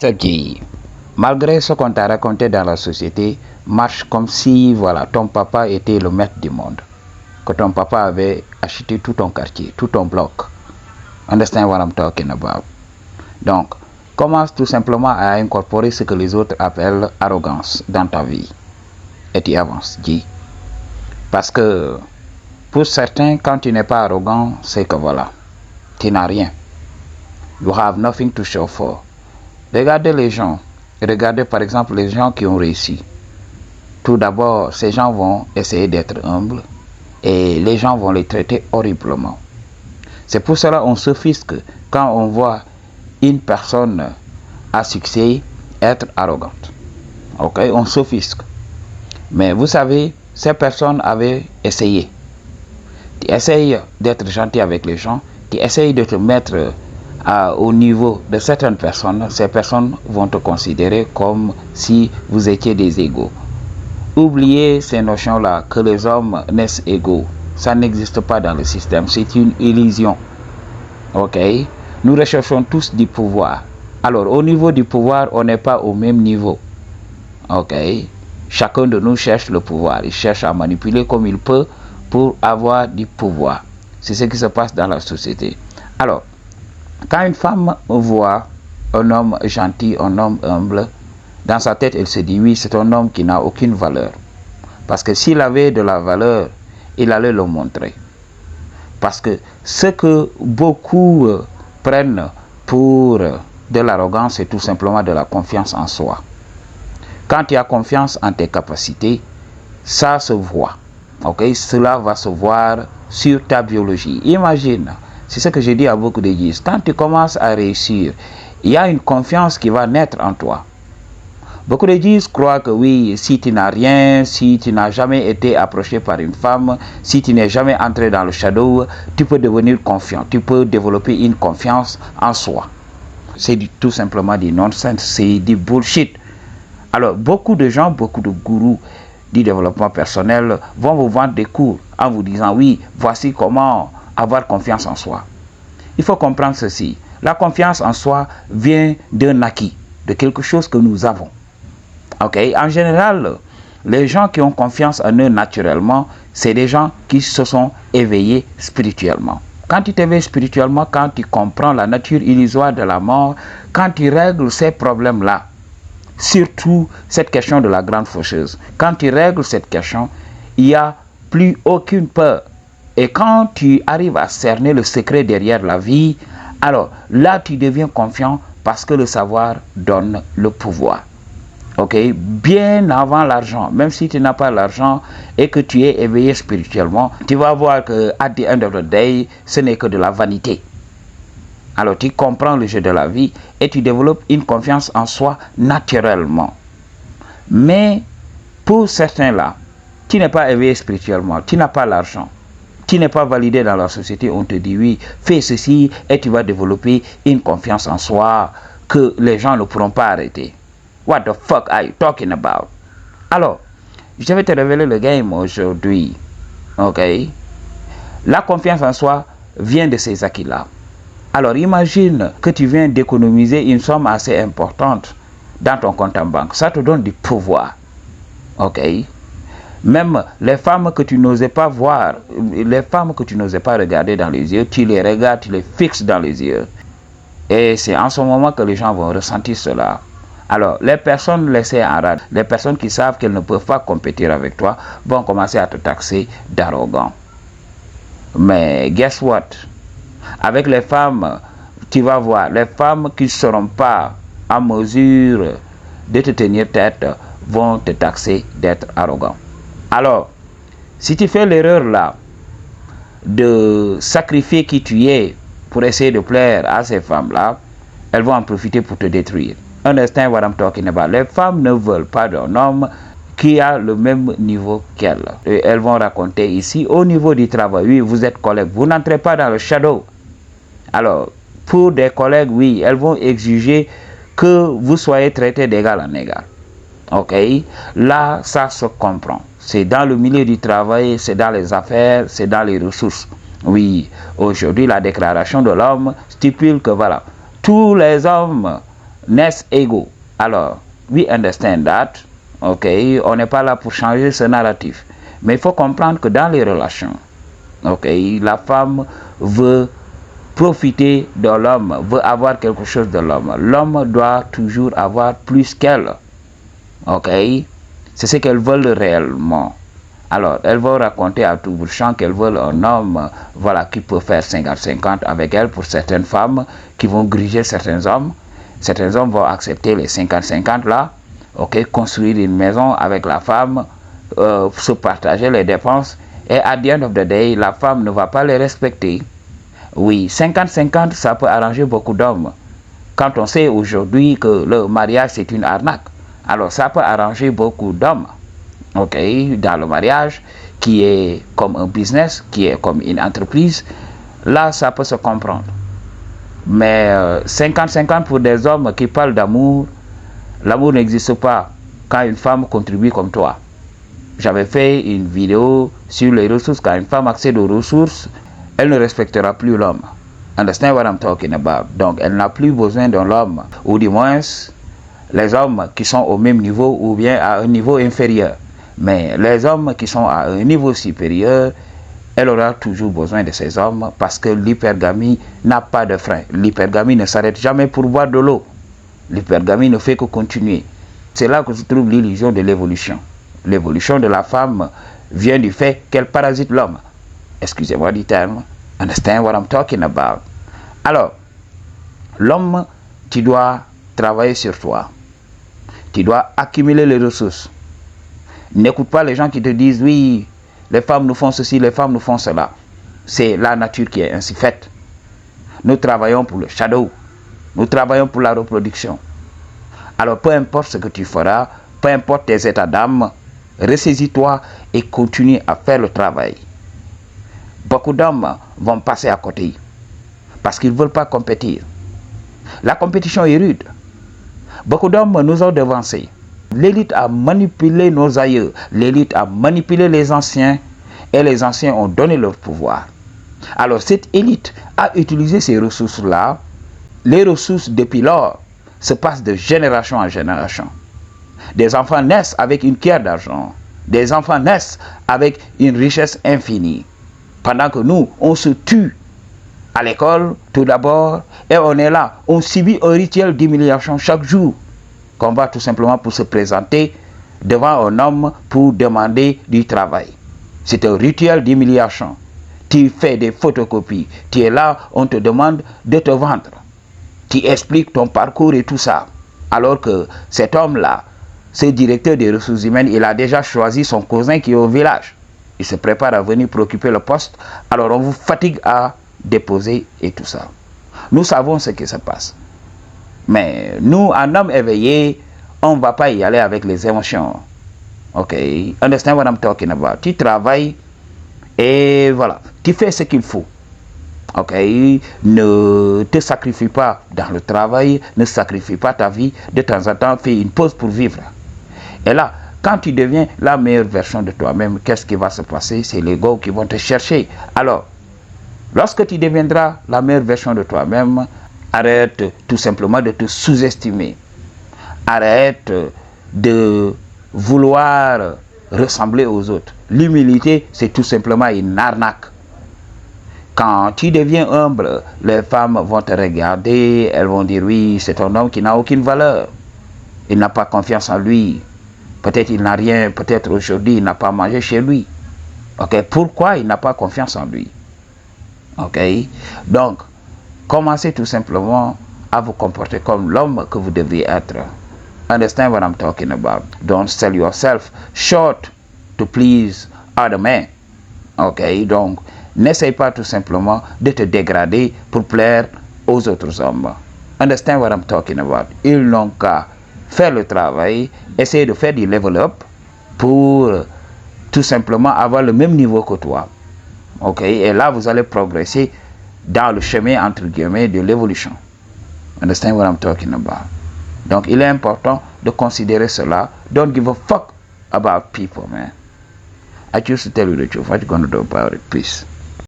Ce qui, malgré ce qu'on t'a raconté dans la société, marche comme si voilà, ton papa était le maître du monde. Que ton papa avait acheté tout ton quartier, tout ton bloc. Understand what I'm talking about? Donc, commence tout simplement à incorporer ce que les autres appellent arrogance dans ta vie. Et tu avances, dis. Parce que pour certains, quand tu n'es pas arrogant, c'est que voilà, tu n'as rien. You have nothing to show for. Regardez les gens. Regardez par exemple les gens qui ont réussi. Tout d'abord, ces gens vont essayer d'être humbles et les gens vont les traiter horriblement. C'est pour cela qu'on s'offusque quand on voit une personne à succès être arrogante. Ok, on s'offusque. Mais vous savez, ces personnes avaient essayé. Tu essayes d'être gentil avec les gens, tu essayes de te mettre au niveau de certaines personnes, ces personnes vont te considérer comme si vous étiez des égaux. Oubliez ces notions-là, que les hommes naissent égaux. Ça n'existe pas dans le système, c'est une illusion. Ok? Nous recherchons tous du pouvoir. Alors, au niveau du pouvoir, on n'est pas au même niveau. Ok? Chacun de nous cherche le pouvoir. Il cherche à manipuler comme il peut pour avoir du pouvoir. C'est ce qui se passe dans la société. Alors, quand une femme voit un homme gentil, un homme humble, dans sa tête, elle se dit oui, c'est un homme qui n'a aucune valeur. Parce que s'il avait de la valeur, il allait le montrer. Parce que ce que beaucoup prennent pour de l'arrogance, c'est tout simplement de la confiance en soi. Quand tu as confiance en tes capacités, ça se voit. Okay? Cela va se voir sur ta biologie. Imagine, c'est ce que je dis à beaucoup de gens. Quand tu commences à réussir, il y a une confiance qui va naître en toi. Beaucoup de gens croient que oui, si tu n'as rien, si tu n'as jamais été approché par une femme, si tu n'es jamais entré dans le shadow, tu peux devenir confiant, tu peux développer une confiance en soi. C'est tout simplement du nonsense, c'est du bullshit. Alors, beaucoup de gens, beaucoup de gourous du développement personnel vont vous vendre des cours en vous disant oui, voici comment avoir confiance en soi. Il faut comprendre ceci. La confiance en soi vient d'un acquis, de quelque chose que nous avons. Okay? En général, les gens qui ont confiance en eux naturellement, c'est des gens qui se sont éveillés spirituellement. Quand tu t'éveilles spirituellement, quand tu comprends la nature illusoire de la mort, quand tu règles ces problèmes-là, surtout cette question de la grande faucheuse, quand tu règles cette question, il n'y a plus aucune peur. Et quand tu arrives à cerner le secret derrière la vie, alors là tu deviens confiant parce que le savoir donne le pouvoir. Ok, bien avant l'argent, même si tu n'as pas l'argent et que tu es éveillé spirituellement, tu vas voir que at the end of the day, ce n'est que de la vanité. Alors tu comprends le jeu de la vie et tu développes une confiance en soi naturellement. Mais pour certains là, tu n'es pas éveillé spirituellement, tu n'as pas l'argent, tu n'es pas validé dans la société, on te dit oui, fais ceci et tu vas développer une confiance en soi que les gens ne pourront pas arrêter. What the fuck are you talking about? Alors, je vais te révéler le game aujourd'hui. Ok? La confiance en soi vient de ces acquis-là. Alors, imagine que tu viens d'économiser une somme assez importante dans ton compte en banque. Ça te donne du pouvoir. Ok? Même les femmes que tu n'osais pas voir, les femmes que tu n'osais pas regarder dans les yeux, tu les regardes, tu les fixes dans les yeux. Et c'est en ce moment que les gens vont ressentir cela. Alors, les personnes laissées en rade, les personnes qui savent qu'elles ne peuvent pas compétir avec toi, vont commencer à te taxer d'arrogant. Mais guess what? Avec les femmes, tu vas voir, les femmes qui ne seront pas en mesure de te tenir tête vont te taxer d'être arrogant. Alors, si tu fais l'erreur là de sacrifier qui tu es pour essayer de plaire à ces femmes-là, elles vont en profiter pour te détruire. Understand what I'm talking about? Les femmes ne veulent pas d'un homme qui a le même niveau qu'elles. Et elles vont raconter ici, au niveau du travail, oui, vous êtes collègues, vous n'entrez pas dans le shadow. Alors, pour des collègues, oui, elles vont exiger que vous soyez traités d'égal en égal. Ok? Là, ça se comprend. C'est dans le milieu du travail, c'est dans les affaires, c'est dans les ressources. Oui, aujourd'hui, la déclaration de l'homme stipule que voilà, tous les hommes naissent égaux. Alors, we understand that. Ok, on n'est pas là pour changer ce narratif. Mais il faut comprendre que dans les relations, ok, la femme veut profiter de l'homme, veut avoir quelque chose de l'homme. L'homme doit toujours avoir plus qu'elle. Ok, c'est ce qu'elles veulent réellement. Alors, elles vont raconter à tout bout de champ qu'elles veulent un homme, voilà, qui peut faire 50-50 avec elles pour certaines femmes, qui vont griger certains hommes. Certains hommes vont accepter les 50-50 là, ok, construire une maison avec la femme, se partager les dépenses, et à the end of the day, la femme ne va pas les respecter. Oui, 50-50, ça peut arranger beaucoup d'hommes. Quand on sait aujourd'hui que le mariage c'est une arnaque, alors ça peut arranger beaucoup d'hommes. Ok, dans le mariage, qui est comme un business, qui est comme une entreprise, là ça peut se comprendre. Mais 50-50 pour des hommes qui parlent d'amour, l'amour n'existe pas quand une femme contribue comme toi. J'avais fait une vidéo sur les ressources. Quand une femme accède aux ressources, elle ne respectera plus l'homme. Understand what I'm talking about? Donc elle n'a plus besoin d'un homme, ou du moins les hommes qui sont au même niveau ou bien à un niveau inférieur. Mais les hommes qui sont à un niveau supérieur, elle aura toujours besoin de ces hommes parce que l'hypergamie n'a pas de frein. L'hypergamie ne s'arrête jamais pour boire de l'eau. L'hypergamie ne fait que continuer. C'est là que se trouve l'illusion de l'évolution. L'évolution de la femme vient du fait qu'elle parasite l'homme. Excusez-moi du terme. Understand what I'm talking about? Alors, l'homme, tu dois travailler sur toi. Tu dois accumuler les ressources. N'écoute pas les gens qui te disent, oui, les femmes nous font ceci, les femmes nous font cela. C'est la nature qui est ainsi faite. Nous travaillons pour le shadow. Nous travaillons pour la reproduction. Alors, peu importe ce que tu feras, peu importe tes états d'âme, ressaisis-toi et continue à faire le travail. Beaucoup d'hommes vont passer à côté parce qu'ils ne veulent pas compétir. La compétition est rude. Beaucoup d'hommes nous ont devancés. L'élite a manipulé nos aïeux. L'élite a manipulé les anciens et les anciens ont donné leur pouvoir. Alors cette élite a utilisé ces ressources-là. Les ressources depuis lors se passent de génération en génération. Des enfants naissent avec une cuillère d'argent. Des enfants naissent avec une richesse infinie. Pendant que nous, on se tue à l'école tout d'abord et on est là. On subit un rituel d'humiliation chaque jour. Qu'on va tout simplement pour se présenter devant un homme pour demander du travail. C'est un rituel d'humiliation. Tu fais des photocopies. Tu es là, on te demande de te vendre. Tu expliques ton parcours et tout ça. Alors que cet homme-là, ce directeur des ressources humaines, il a déjà choisi son cousin qui est au village. Il se prépare à venir pour occuper le poste. Alors on vous fatigue à déposer et tout ça. Nous savons ce qui se passe. Mais nous, un homme éveillé, on ne va pas y aller avec les émotions. Ok, understand what I'm talking about? Tu travailles et voilà, tu fais ce qu'il faut. Ok, ne te sacrifie pas dans le travail, ne sacrifie pas ta vie. De temps en temps, fais une pause pour vivre. Et là, quand tu deviens la meilleure version de toi-même, qu'est-ce qui va se passer? C'est les gars qui vont te chercher. Alors, lorsque tu deviendras la meilleure version de toi-même, arrête tout simplement de te sous-estimer. Arrête de vouloir ressembler aux autres. L'humilité, c'est tout simplement une arnaque. Quand tu deviens humble, les femmes vont te regarder, elles vont dire oui, c'est un homme qui n'a aucune valeur. Il n'a pas confiance en lui. Peut-être il n'a rien, peut-être aujourd'hui il n'a pas mangé chez lui. Ok, pourquoi il n'a pas confiance en lui? Ok, donc, commencez tout simplement à vous comporter comme l'homme que vous devriez être. Understand what I'm talking about? Don't sell yourself short to please other men. Ok, donc, n'essaye pas tout simplement de te dégrader pour plaire aux autres hommes. Understand what I'm talking about? Ils n'ont qu'à faire le travail, essayer de faire du level up pour tout simplement avoir le même niveau que toi. Ok, et là vous allez progresser dans le chemin entre guillemets de l'évolution. Understand what I'm talking about? Donc il est important de considérer cela. Don't give a fuck about people, man. I choose to tell you the truth. What you gonna do about it? Peace.